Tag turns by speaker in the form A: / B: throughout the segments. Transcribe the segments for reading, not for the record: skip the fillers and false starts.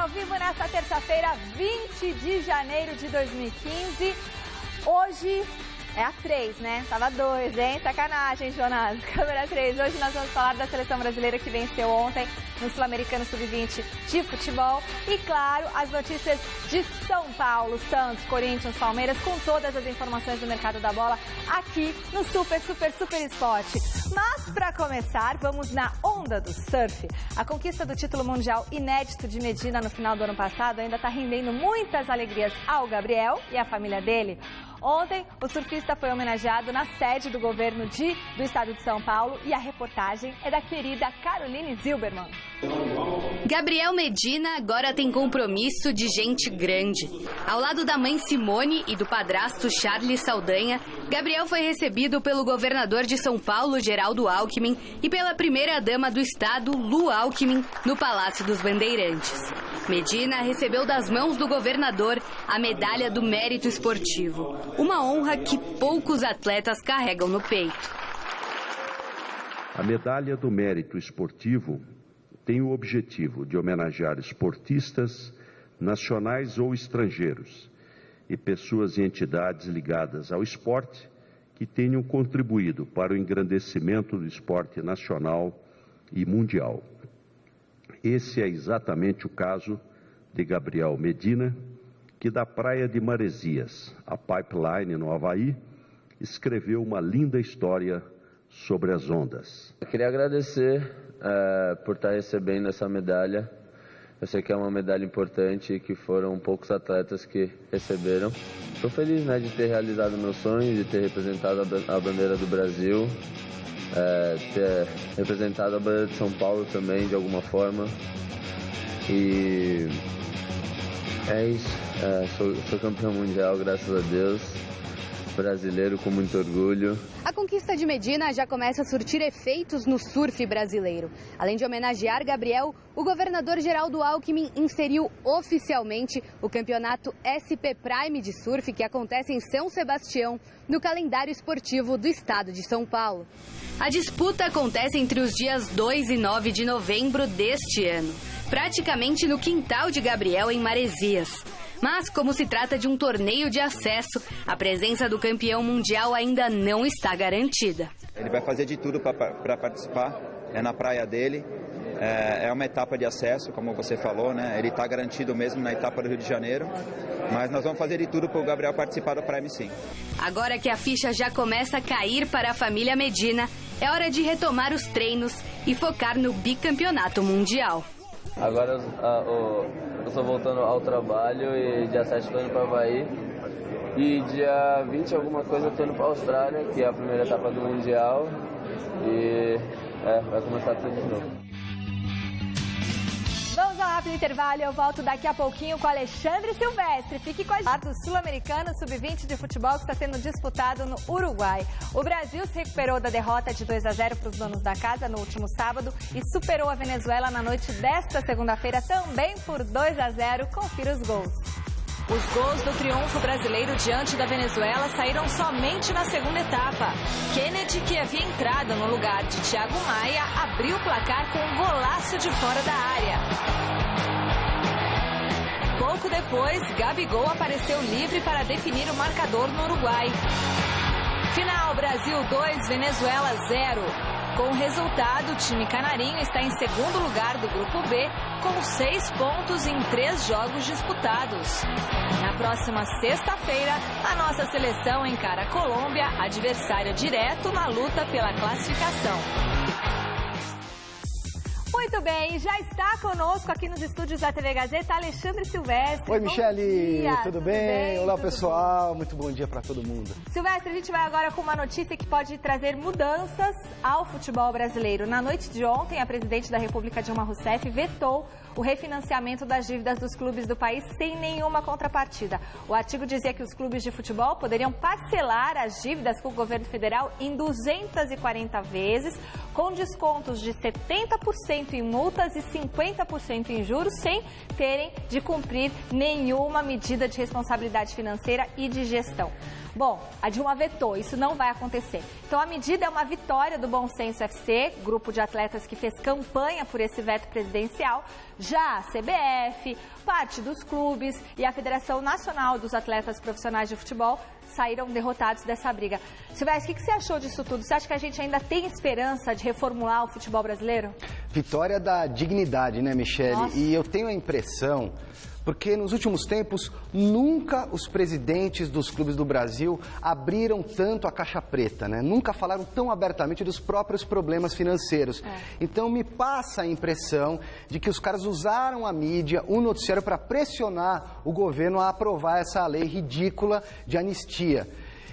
A: ao vivo nesta terça-feira, 20 de janeiro de 2015. Hoje é a 3, né? Tava 2, hein? Sacanagem, Jonas. Câmera 3. Hoje nós vamos falar da seleção brasileira que venceu ontem no Sul-Americano Sub-20 de futebol. E, claro, as notícias de São Paulo, Santos, Corinthians, Palmeiras, com todas as informações do mercado da bola aqui no Super Esporte. Mas, para começar, vamos na onda do surf. A conquista do título mundial inédito de Medina no final do ano passado ainda está rendendo muitas alegrias ao Gabriel e à família dele. Ontem, o surfista foi homenageado na sede do governo do estado de São Paulo e a reportagem é da querida Caroline Zilberman.
B: Gabriel Medina agora tem compromisso de gente grande. Ao lado da mãe Simone e do padrasto Charles Saldanha, Gabriel foi recebido pelo governador de São Paulo, Geraldo Alckmin, e pela primeira-dama do estado, Lu Alckmin, no Palácio dos Bandeirantes. Medina recebeu das mãos do governador a medalha do mérito esportivo, uma honra que poucos atletas carregam no peito.
C: A medalha do mérito esportivo tem o objetivo de homenagear esportistas nacionais ou estrangeiros e pessoas e entidades ligadas ao esporte que tenham contribuído para o engrandecimento do esporte nacional e mundial. Esse é exatamente o caso de Gabriel Medina, que da praia de Maresias, a Pipeline, no Havaí, escreveu uma linda história sobre as ondas.
D: Eu queria agradecer por estar recebendo essa medalha. Eu sei que é uma medalha importante e que foram poucos atletas que receberam. Estou feliz, de ter realizado meu sonho, de ter representado a bandeira do Brasil, ter representado a bandeira de São Paulo também, de alguma forma. E é isso. Sou campeão mundial, graças a Deus. Brasileiro com muito orgulho.
B: A conquista de Medina já começa a surtir efeitos no surf brasileiro. Além de homenagear Gabriel, o governador Geraldo Alckmin inseriu oficialmente o campeonato SP Prime de surf, que acontece em São Sebastião, no calendário esportivo do estado de São Paulo. A disputa acontece entre os dias 2 e 9 de novembro deste ano, praticamente no quintal de Gabriel, em Maresias. Mas, como se trata de um torneio de acesso, a presença do campeão mundial ainda não está garantida.
E: Ele vai fazer de tudo para participar, é na praia dele, é uma etapa de acesso, como você falou, Ele está garantido mesmo na etapa do Rio de Janeiro, mas nós vamos fazer de tudo para o Gabriel participar do Prime sim.
B: Agora que a ficha já começa a cair para a família Medina, é hora de retomar os treinos e focar no bicampeonato mundial.
D: Agora eu estou voltando ao trabalho e dia 7 estou indo para o Havaí. E dia 20 alguma coisa eu estou indo para a Austrália, que é a primeira etapa do Mundial. E vai começar tudo de novo.
A: Vamos ao rápido intervalo e eu volto daqui a pouquinho com Alexandre Silvestre. Fique com a gente do Sul-Americano Sub-20 de futebol que está sendo disputado no Uruguai. O Brasil se recuperou da derrota de 2-0 para os donos da casa no último sábado e superou a Venezuela na noite desta segunda-feira também por 2-0. Confira os gols.
F: Os gols do triunfo brasileiro diante da Venezuela saíram somente na segunda etapa. Kennedy, que havia entrado no lugar de Thiago Maia, abriu o placar com um golaço de fora da área. Pouco depois, Gabigol apareceu livre para definir o marcador no Uruguai. Final, Brasil 2, Venezuela 0. Com o resultado, o time canarinho está em segundo lugar do Grupo B, com 6 pontos em 3 jogos disputados. Na próxima sexta-feira, a nossa seleção encara a Colômbia, adversária direto na luta pela classificação.
A: Muito bem, já está conosco aqui nos estúdios da TV Gazeta Alexandre Silvestre.
G: Oi, Michele, tudo bem? Olá, pessoal, muito bom dia para todo mundo.
A: Silvestre, a gente vai agora com uma notícia que pode trazer mudanças ao futebol brasileiro. Na noite de ontem, a presidente da República, Dilma Rousseff, vetou o refinanciamento das dívidas dos clubes do país sem nenhuma contrapartida. O artigo dizia que os clubes de futebol poderiam parcelar as dívidas com o governo federal em 240 vezes, com descontos de 70% em multas e 50% em juros, sem terem de cumprir nenhuma medida de responsabilidade financeira e de gestão. Bom, a Dilma vetou, isso não vai acontecer. Então a medida é uma vitória do Bom Senso FC, grupo de atletas que fez campanha por esse veto presidencial, Já a CBF, parte dos clubes e a Federação Nacional dos Atletas Profissionais de Futebol saíram derrotados dessa briga. Silvestre, o que você achou disso tudo? Você acha que a gente ainda tem esperança de reformular o futebol brasileiro?
G: Vitória da dignidade, né, Michele?
A: Nossa.
G: E eu tenho a impressão, porque nos últimos tempos, nunca os presidentes dos clubes do Brasil abriram tanto a caixa preta, né? Nunca falaram tão abertamente dos próprios problemas financeiros. Então, me passa a impressão de que os caras usaram a mídia, o noticiário, para pressionar o governo a aprovar essa lei ridícula de anistia.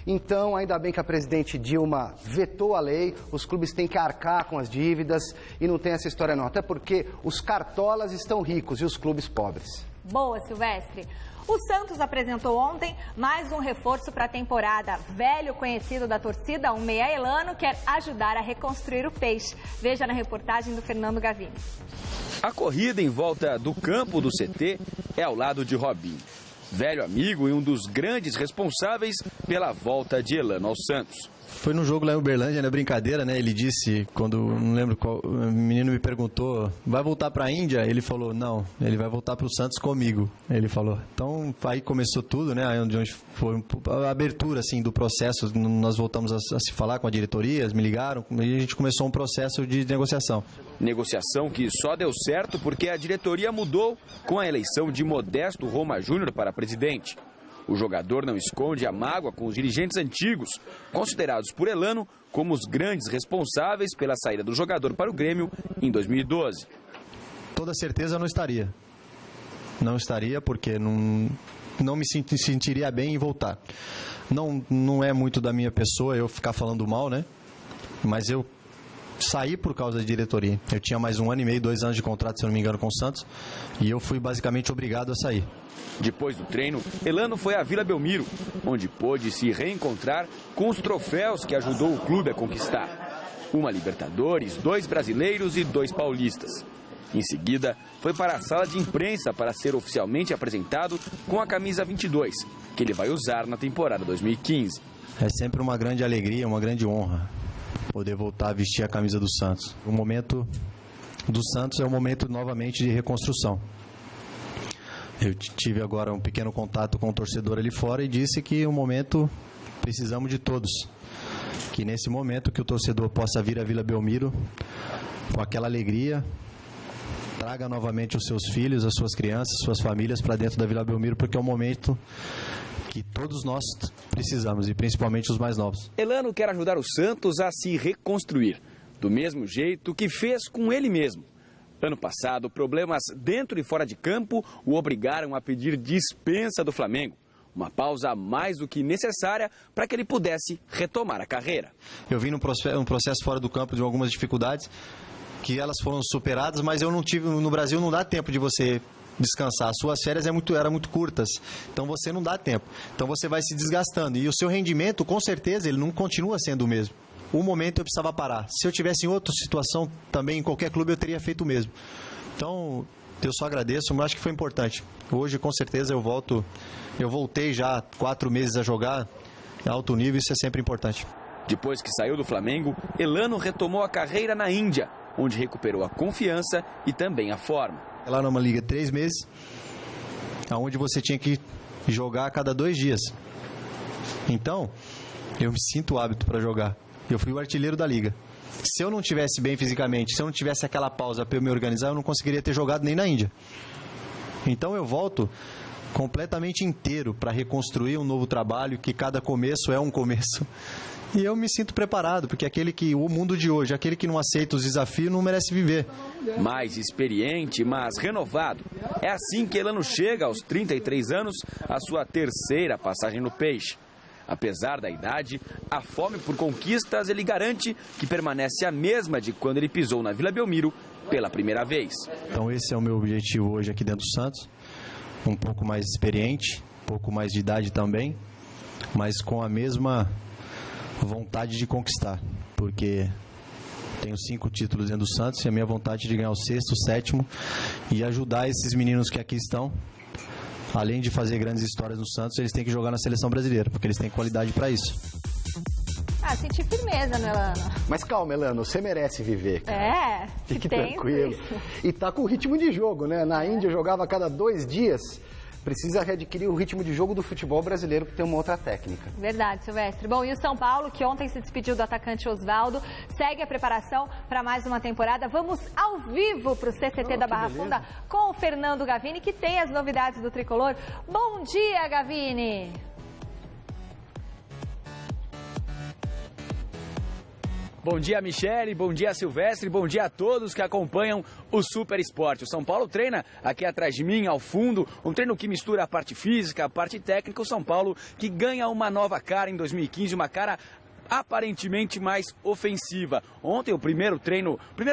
G: Então, ainda bem que a presidente Dilma vetou a lei, os clubes têm que arcar com as dívidas e não tem essa história não. Até porque os cartolas estão ricos e os clubes pobres.
A: Boa, Silvestre. O Santos apresentou ontem mais um reforço para a temporada. Velho conhecido da torcida, o meia Elano, quer ajudar a reconstruir o Peixe. Veja na reportagem do Fernando Gavini.
H: A corrida em volta do campo do CT é ao lado de Robinho, velho amigo e um dos grandes responsáveis pela volta de Elano ao Santos.
I: Foi num jogo lá em Uberlândia, na brincadeira, né? Ele disse, quando, não lembro qual, o menino me perguntou, vai voltar para a Índia? Ele falou, não, ele vai voltar para o Santos comigo, ele falou. Então, aí começou tudo, né? Aí onde foi a abertura, assim, do processo, nós voltamos a se falar com a diretoria, eles me ligaram, e a gente começou um processo de negociação.
H: Negociação que só deu certo porque a diretoria mudou com a eleição de Modesto Roma Júnior para presidente. O jogador não esconde a mágoa com os dirigentes antigos, considerados por Elano como os grandes responsáveis pela saída do jogador para o Grêmio em 2012.
I: Toda certeza não estaria. Não estaria porque não me sentiria bem em voltar. Não é muito da minha pessoa eu ficar falando mal, né? Mas eu saí por causa da diretoria. Eu tinha mais 1 ano e meio, 2 anos de contrato, se não me engano, com o Santos, e eu fui basicamente obrigado a sair.
H: Depois do treino, Elano foi à Vila Belmiro, onde pôde se reencontrar com os troféus que ajudou o clube a conquistar. 1 Libertadores, 2 brasileiros e 2 paulistas. Em seguida, foi para a sala de imprensa para ser oficialmente apresentado com a camisa 22, que ele vai usar na temporada 2015.
I: É sempre uma grande alegria, uma grande honra poder voltar a vestir a camisa do Santos. O momento do Santos é um momento novamente de reconstrução. Eu tive agora um pequeno contato com o torcedor ali fora e disse que o momento precisamos de todos. Que nesse momento que o torcedor possa vir à Vila Belmiro com aquela alegria, traga novamente os seus filhos, as suas crianças, suas famílias para dentro da Vila Belmiro, porque é um momento que todos nós precisamos, e principalmente os mais novos.
H: Elano quer ajudar o Santos a se reconstruir, do mesmo jeito que fez com ele mesmo. Ano passado, problemas dentro e fora de campo o obrigaram a pedir dispensa do Flamengo. Uma pausa mais do que necessária para que ele pudesse retomar a carreira.
I: Eu vim num processo fora do campo de algumas dificuldades, que elas foram superadas, mas eu não tive, no Brasil não dá tempo de você descansar. As suas férias eram muito curtas, então você não dá tempo. Então você vai se desgastando e o seu rendimento, com certeza, ele não continua sendo o mesmo. Um momento eu precisava parar. Se eu tivesse em outra situação também, em qualquer clube, eu teria feito o mesmo. Então, eu só agradeço, mas acho que foi importante. Hoje, com certeza, eu voltei já 4 meses a jogar a alto nível, isso é sempre importante.
H: Depois que saiu do Flamengo, Elano retomou a carreira na Índia, onde recuperou a confiança e também a forma.
I: Lá numa liga 3 meses, onde você tinha que jogar a cada 2 dias. Então, eu me sinto hábito para jogar. Eu fui o artilheiro da liga. Se eu não estivesse bem fisicamente, se eu não tivesse aquela pausa para eu me organizar, eu não conseguiria ter jogado nem na Índia. Então eu volto completamente inteiro para reconstruir um novo trabalho, que cada começo é um começo. E eu me sinto preparado, porque o mundo de hoje, aquele que não aceita os desafios, não merece viver.
H: Mais experiente, mas renovado. É assim que Elano chega aos 33 anos, a sua 3ª passagem no Peixe. Apesar da idade, a fome por conquistas ele garante que permanece a mesma de quando ele pisou na Vila Belmiro pela primeira vez.
I: Então esse é o meu objetivo hoje aqui dentro do Santos. Um pouco mais experiente, um pouco mais de idade também, mas com a mesma vontade de conquistar, porque tenho 5 títulos dentro do Santos e a minha vontade é de ganhar o 6º, o 7º e ajudar esses meninos que aqui estão. Além de fazer grandes histórias no Santos, eles têm que jogar na seleção brasileira, porque eles têm qualidade para isso.
A: Senti firmeza no Elano.
G: Mas calma, Elano, você merece viver, cara.
A: É,
G: fique tranquilo.
A: Isso.
G: E tá com ritmo de jogo, né? Na Índia eu jogava a cada 2 dias. Precisa readquirir o ritmo de jogo do futebol brasileiro, que tem uma outra técnica.
A: Verdade, Silvestre. Bom, e o São Paulo, que ontem se despediu do atacante Osvaldo, segue a preparação para mais uma temporada. Vamos ao vivo para o CCT da Barra Funda com o Fernando Gavini, que tem as novidades do Tricolor. Bom dia, Gavini!
H: Bom dia, Michele, bom dia, Silvestre, bom dia a todos que acompanham o Super Esporte. O São Paulo treina aqui atrás de mim, ao fundo, um treino que mistura a parte física, a parte técnica. O São Paulo que ganha uma nova cara em 2015, uma cara aparentemente mais ofensiva. Ontem, o primeiro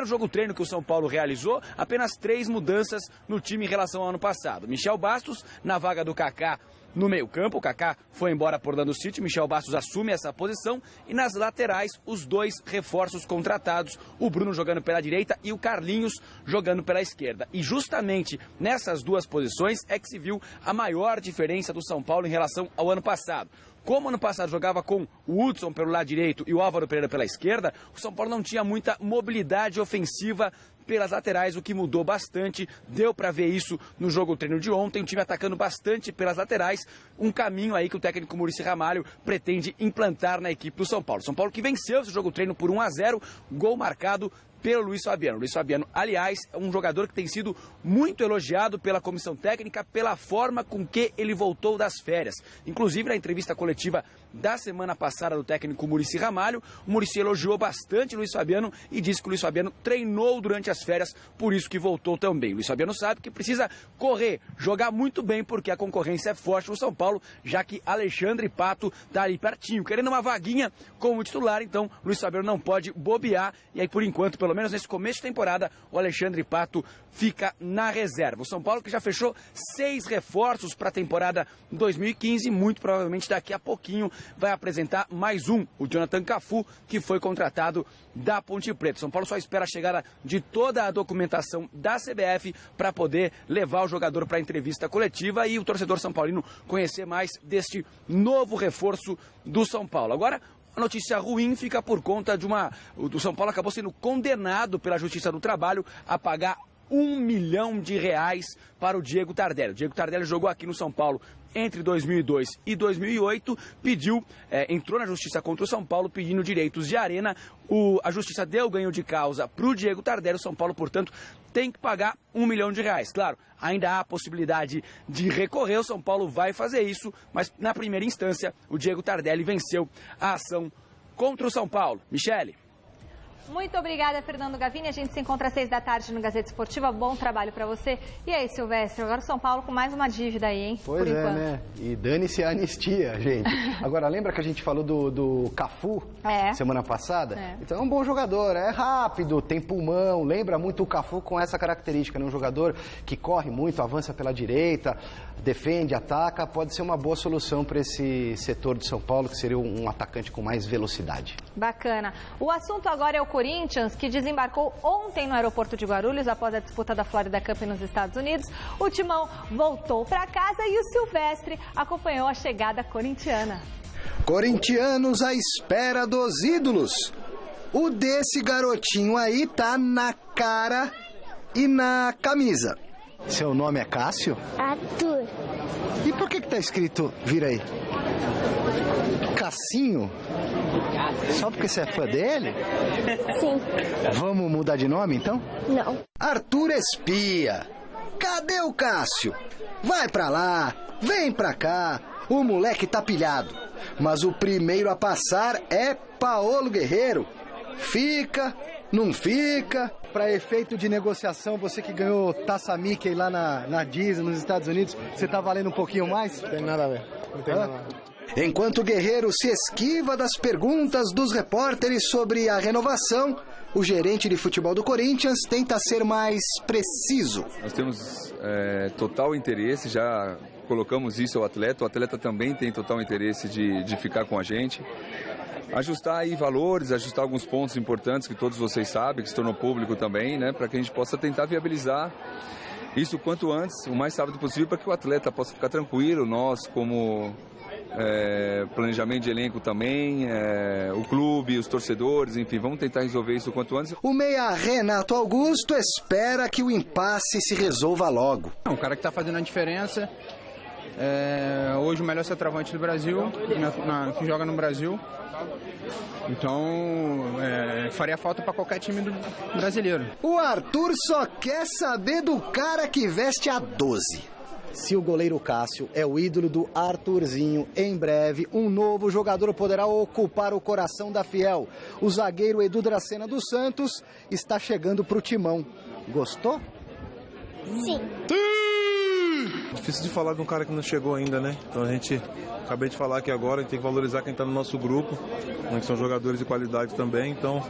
H: jogo treino que o São Paulo realizou, apenas 3 mudanças no time em relação ao ano passado. Michel Bastos na vaga do Kaká no meio-campo, o Kaká foi embora por Orlando City, Michel Bastos assume essa posição e nas laterais os 2 reforços contratados, o Bruno jogando pela direita e o Carlinhos jogando pela esquerda. E justamente nessas 2 posições é que se viu a maior diferença do São Paulo em relação ao ano passado. Como ano passado jogava com o Hudson pelo lado direito e o Álvaro Pereira pela esquerda, o São Paulo não tinha muita mobilidade ofensiva pelas laterais, o que mudou bastante. Deu para ver isso no jogo treino de ontem, o time atacando bastante pelas laterais, um caminho aí que o técnico Muricy Ramalho pretende implantar na equipe do São Paulo. São Paulo que venceu esse jogo treino por 1-0, gol marcado pelo Luiz Fabiano. Luiz Fabiano, aliás, é um jogador que tem sido muito elogiado pela comissão técnica pela forma com que ele voltou das férias. Inclusive, na entrevista coletiva da semana passada do técnico Muricy Ramalho, o Muricy elogiou bastante o Luiz Fabiano e disse que o Luiz Fabiano treinou durante as férias, por isso que voltou também. O Luiz Fabiano sabe que precisa correr, jogar muito bem, porque a concorrência é forte no São Paulo, já que Alexandre Pato está ali pertinho, querendo uma vaguinha como titular, então o Luiz Fabiano não pode bobear, e aí por enquanto, pelo menos nesse começo de temporada, o Alexandre Pato fica na reserva. O São Paulo que já fechou 6 reforços para a temporada 2015, muito provavelmente daqui a pouquinho vai apresentar mais um, o Jonathan Cafu, que foi contratado da Ponte Preta. São Paulo só espera a chegada de toda a documentação da CBF para poder levar o jogador para a entrevista coletiva e o torcedor são paulino conhecer mais deste novo reforço do São Paulo. Agora, a notícia ruim fica por conta do São Paulo acabou sendo condenado pela Justiça do Trabalho a pagar R$1 milhão para o Diego Tardelli. O Diego Tardelli jogou aqui no São Paulo entre 2002 e 2008, entrou na Justiça contra o São Paulo pedindo direitos de arena. A Justiça deu ganho de causa para o Diego Tardelli. O São Paulo, portanto, tem que pagar R$1 milhão. Claro, ainda há a possibilidade de recorrer, o São Paulo vai fazer isso, mas na primeira instância o Diego Tardelli venceu a ação contra o São Paulo. Michele.
A: Muito obrigada, Fernando Gavini. A gente se encontra às 6 da tarde no Gazeta Esportiva. Bom trabalho para você. E aí, Silvestre, agora o São Paulo com mais uma dívida aí, hein?
G: Pois é, né? E dane-se a anistia, gente. Agora, lembra que a gente falou do Cafu semana passada? Então é um bom jogador, é rápido, tem pulmão, lembra muito o Cafu com essa característica, né? Um jogador que corre muito, avança pela direita, defende, ataca, pode ser uma boa solução para esse setor de São Paulo, que seria um atacante com mais velocidade.
A: Bacana. O assunto agora é o Corinthians, que desembarcou ontem no aeroporto de Guarulhos após a disputa da Florida Cup nos Estados Unidos. O Timão voltou para casa e o Silvestre acompanhou a chegada corintiana.
G: Corintianos à espera dos ídolos. O desse garotinho aí tá na cara e na camisa. Seu nome é Cássio?
J: Arthur.
G: E por que tá escrito, vira aí, Cassinho? Só porque você é fã dele?
J: Sim.
G: Vamos mudar de nome, então?
J: Não.
G: Arthur Espia. Cadê o Cássio? Vai pra lá, vem pra cá. O moleque tá pilhado. Mas o primeiro a passar é Paolo Guerreiro. Fica, não fica. Para efeito de negociação, você que ganhou Taça Mickey lá na Disney, nos Estados Unidos, você tá valendo um pouquinho mais?
K: Não tem nada a ver. Não tem nada a ver.
G: Enquanto o Guerreiro se esquiva das perguntas dos repórteres sobre a renovação, o gerente de futebol do Corinthians tenta ser mais preciso.
L: Nós temos total interesse, já colocamos isso ao atleta, o atleta também tem total interesse de ficar com a gente. Ajustar aí valores, ajustar alguns pontos importantes que todos vocês sabem, que se tornou público também, né, para que a gente possa tentar viabilizar isso quanto antes, o mais rápido possível, para que o atleta possa ficar tranquilo, nós como planejamento de elenco também, o clube, os torcedores, enfim, vamos tentar resolver isso o quanto antes.
G: O meia Renato Augusto espera que o impasse se resolva logo.
M: Um cara que está fazendo a diferença, hoje o melhor centroavante do Brasil, que joga no Brasil. Então, faria falta para qualquer time brasileiro.
G: O Arthur só quer saber do cara que veste a 12. Se o goleiro Cássio é o ídolo do Arthurzinho, em breve um novo jogador poderá ocupar o coração da Fiel. O zagueiro Edu Dracena dos Santos está chegando para o timão. Gostou?
J: Sim.
N: Difícil de falar de um cara que não chegou ainda, né? Então a gente, acabei de falar aqui agora, a gente tem que valorizar quem está no nosso grupo, né, que são jogadores de qualidade também, então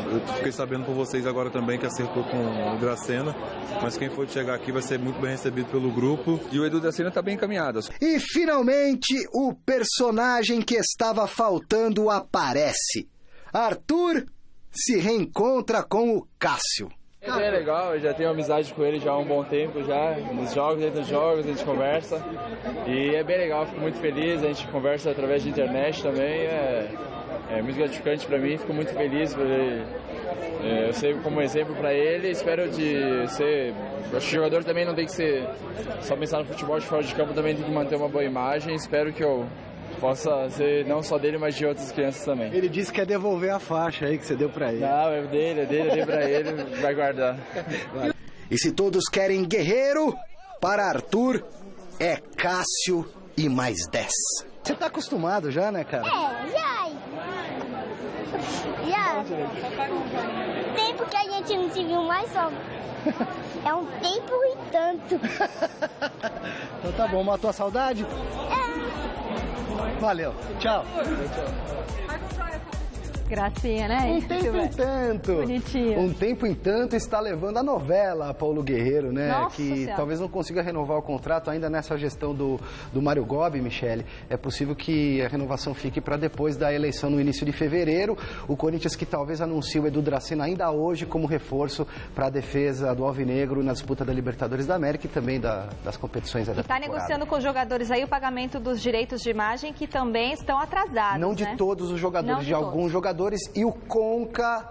N: eu fiquei sabendo por vocês agora também que acertou com o Dracena, mas quem for chegar aqui vai ser muito bem recebido pelo grupo.
L: E o Edu Dracena está bem encaminhado.
G: E finalmente o personagem que estava faltando aparece. Arthur se reencontra com o Cássio.
O: É bem legal, eu já tenho amizade com ele já há um bom tempo, já nos jogos, dentro dos jogos, a gente conversa e é bem legal, fico muito feliz, a gente conversa através de internet também, é muito gratificante para mim, fico muito feliz por ele, eu servo como exemplo para ele, espero de ser, acho que o jogador também não tem que ser só pensar no futebol de fora de campo, também tem que manter uma boa imagem, espero que eu possa ser não só dele, mas de outras crianças também.
G: Ele disse que quer devolver a faixa aí que você deu pra ele.
O: Não, é dele, eu dei pra ele, vai guardar.
G: E se todos querem guerreiro, para Arthur é Cássio e mais 10. Você tá acostumado já, né, cara?
J: Já. Tempo que a gente não se viu mais só. É um tempo e tanto.
G: Então tá bom, matou a saudade? Valeu, tchau.
A: Gracinha, né?
G: Um tempo em tanto.
A: Bonitinho.
G: Um tempo em tanto está levando a novela Paulo Guerreiro, né?
A: Nossa
G: que
A: Senhora.
G: talvez não consiga renovar o contrato ainda nessa gestão do Mário Gobi, Michele. É possível que a renovação fique para depois da eleição no início de fevereiro. O Corinthians que talvez anuncie o Edu Dracena ainda hoje como reforço para a defesa do Alvinegro na disputa da Libertadores da América e também das competições da
A: temporada. Está negociando com os jogadores aí o pagamento dos direitos de imagem que também estão atrasados.
G: Não de todos os jogadores, de alguns jogadores. E o Conca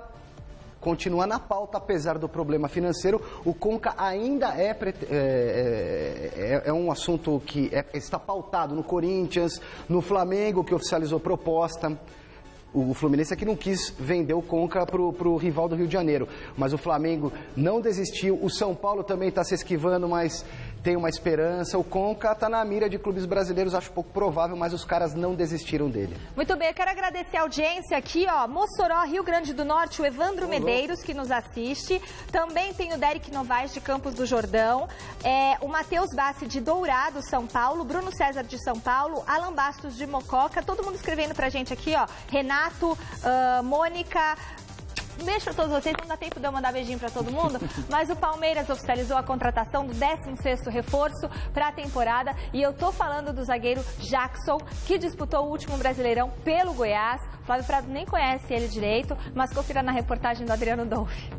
G: continua na pauta, apesar do problema financeiro. O Conca ainda é um assunto que está pautado no Corinthians, no Flamengo, que oficializou proposta. O Fluminense é que não quis vender o Conca para o rival do Rio de Janeiro. Mas o Flamengo não desistiu. O São Paulo também está se esquivando, mas tem uma esperança. O Conca está na mira de clubes brasileiros, acho pouco provável, mas os caras não desistiram dele.
A: Muito bem, eu quero agradecer a audiência aqui, ó. Mossoró, Rio Grande do Norte, o Evandro Medeiros, que nos assiste. Também tem o Derek Novaes, de Campos do Jordão. O Matheus Bassi, de Dourado, São Paulo. Bruno César, de São Paulo. Alan Bastos, de Mococa. Todo mundo escrevendo pra gente aqui, ó. Renato, Mônica... Um beijo para todos vocês, não dá tempo de eu mandar beijinho para todo mundo, mas o Palmeiras oficializou a contratação do 16º reforço para a temporada e eu tô falando do zagueiro Jackson, que disputou o último Brasileirão pelo Goiás. Flávio Prado nem conhece ele direito, mas confira na reportagem do Adriano Dolfi.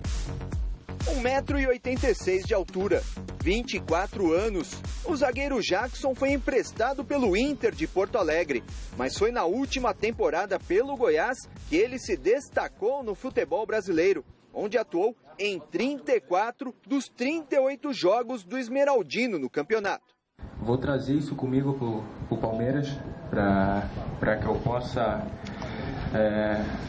P: 1,86 m de altura, 24 anos. O zagueiro Jackson foi emprestado pelo Inter de Porto Alegre, mas foi na última temporada pelo Goiás que ele se destacou no futebol brasileiro, onde atuou em 34 dos 38 jogos do Esmeraldino no campeonato.
Q: Vou trazer isso comigo para o Palmeiras, para que eu possa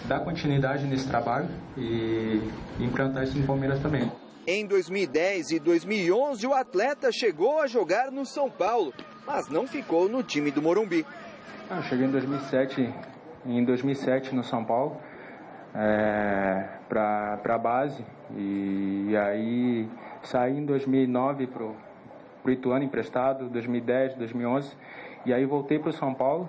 Q: dar continuidade nesse trabalho e implantar isso no Palmeiras também.
P: Em 2010 e 2011, o atleta chegou a jogar no São Paulo, mas não ficou no time do Morumbi.
Q: Eu cheguei em 2007 no São Paulo, para a base, e aí saí em 2009 para o Ituano emprestado, 2010, 2011, e aí voltei para o São Paulo,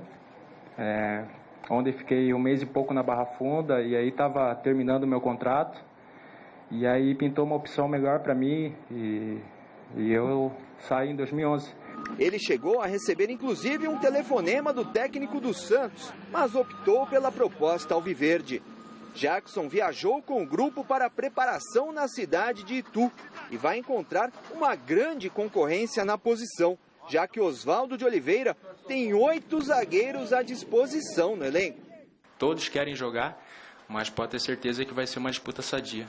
Q: onde fiquei um mês e pouco na Barra Funda, e aí estava terminando o meu contrato, e aí pintou uma opção melhor para mim, e eu saí em 2011.
P: Ele chegou a receber inclusive um telefonema do técnico do Santos, mas optou pela proposta alviverde. Jackson viajou com o grupo para a preparação na cidade de Itu e vai encontrar uma grande concorrência na posição, já que Oswaldo de Oliveira tem 8 zagueiros à disposição no elenco.
Q: Todos querem jogar, mas pode ter certeza que vai ser uma disputa sadia.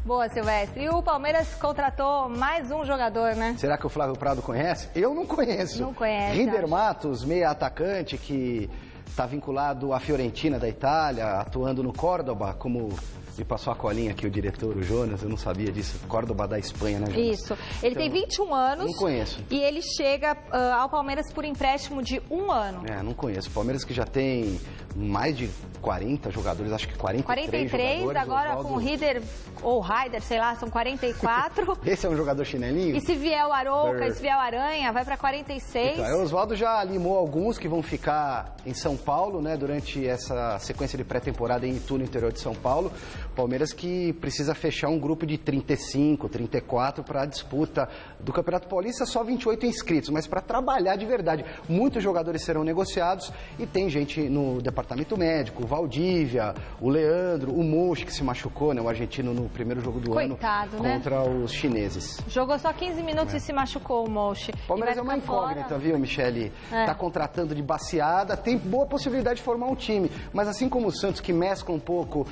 A: Boa, Silvestre. E o Palmeiras contratou mais um jogador, né?
G: Será que o Flávio Prado conhece? Eu não conheço.
A: Não conhece.
G: Rinder Matos, meia atacante, que está vinculado à Fiorentina da Itália, atuando no Córdoba, como me passou a colinha aqui o diretor, o Jonas, eu não sabia disso. Córdoba da Espanha, né, Jonas?
A: Isso. Ele tem 21 anos.
G: Não conheço.
A: E ele chega ao Palmeiras por empréstimo de 1 ano.
G: Não conheço. Palmeiras que já tem mais de 40 jogadores, acho que 43 jogadores.
A: Agora
G: Oswaldo...
A: com o Rider, ou Raider, sei lá, são 44.
G: Esse é um jogador chinelinho?
A: E se vier o Arouca, se vier o Aranha, vai para 46.
G: Então, o Oswaldo já limou alguns que vão ficar em São Paulo, né, durante essa sequência de pré-temporada em Itu, no interior de São Paulo. Palmeiras que precisa fechar um grupo de 35, 34 para a disputa do Campeonato Paulista, só 28 inscritos, mas para trabalhar de verdade. Muitos jogadores serão negociados e tem gente no departamento médico, o Valdívia, o Leandro, o Mochi, que se machucou, né, o argentino no primeiro jogo do ano contra os chineses.
A: Jogou só 15 minutos e se machucou o Mochi.
G: Palmeiras é uma incógnita, viu, Michele? Tá contratando de baseada, tem boa possibilidade de formar um time, mas assim como o Santos, que mescla um pouco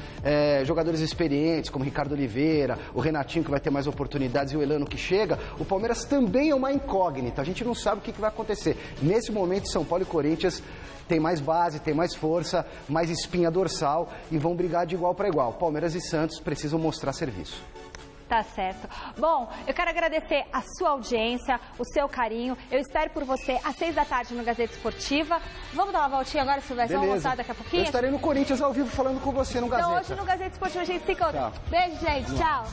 G: jogadores experientes, como Ricardo Oliveira, o Renatinho, que vai ter mais oportunidades, e o Elano, que chega, o Palmeiras também é uma incógnita. A gente não sabe o que vai acontecer. Nesse momento, São Paulo e Corinthians tem mais base, tem mais força, mais espinha dorsal e vão brigar de igual para igual. Palmeiras e Santos precisam mostrar serviço.
A: Tá certo. Bom, eu quero agradecer a sua audiência, o seu carinho. Eu espero por você às 6 da tarde no Gazeta Esportiva. Vamos dar uma voltinha agora, Silvestre? Vamos almoçar daqui a pouquinho?
G: Eu estarei no Corinthians ao vivo falando com você no Gazeta.
A: Então hoje no Gazeta Esportiva a gente se encontra. Beijo, gente. Tchau.